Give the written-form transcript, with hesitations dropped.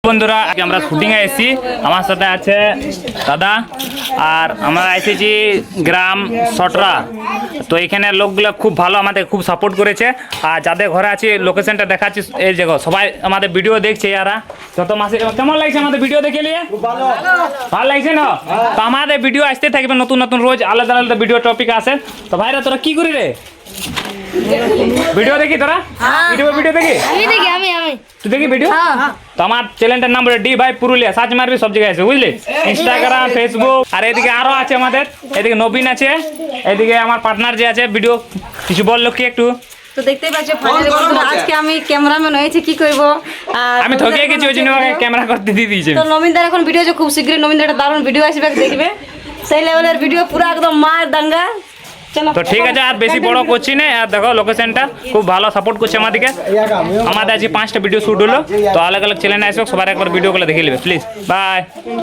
বন্ধুরা আজকে আমরা শুটিংয়ে এসেছি, আমার সাথে আছে দাদা আর আমরা এসেছি গ্রাম সটরা। তো এখানে লোকগুলো খুব ভালো, আমাদের খুব সাপোর্ট করেছে। আর যাদের ঘরে আছে লোকেশনটা দেখাচ্ছি, এই জায়গা সবাই আমাদের ভিডিও দেখছে। ইয়ারা যত মাসে কেমন লাগছে আমাদের ভিডিও দেখে নিয়ে? ভালো লাগছে না? তো আমাদের ভিডিও আসতে থাকবে নতুন নতুন, রোজ আলাদা আলাদা ভিডিও টপিক আসে। তো ভাইরা তোরা কি করি রে? ভিডিও দেখি তোরা? ভিডিও দেখি? তুই দেখি ভিডিও? তো আমার চ্যানেলটার নাম বলে ডি ভাই পুরুলিয়া, সার্চ মারবি সব জায়গায় আছে, বুঝলি? Instagram, Facebook. আর এদিকে আরো আছে আমাদের, এদিকে নবীন আছে, এদিকে আমার পার্টনার যে আছে। ভিডিও কিছু বললো কি একটু? তো দেখতেই পাচ্ছ ফাইনালি বন্ধুরা আজকে আমি ক্যামেরাম্যান হয়েছি, কি করব। আর আমি ঠকে গেছি, ওই জন্য আমাকে ক্যামেরা করতে দিয়ে দিয়েছে। তো নমিনদার এখন ভিডিও আছে, খুব শীঘ্রই নমিনদার একটা দারুণ ভিডিও আসবে, দেখবে সেই লেভেলের ভিডিও, পুরো একদম মার দাঙ্গা। চলো তো ঠিক আছে, আর বেশি বড় করছি না। আর দেখো লোকেশনটা খুব ভালো সাপোর্ট করছে আমাদেরকে। আমাদের আজ 5টা ভিডিও শুট হলো। তো আলাদা আলাদা চ্যানেলে আসবে, সবার একবার ভিডিও গুলো দেখে নেবে প্লিজ। বাই।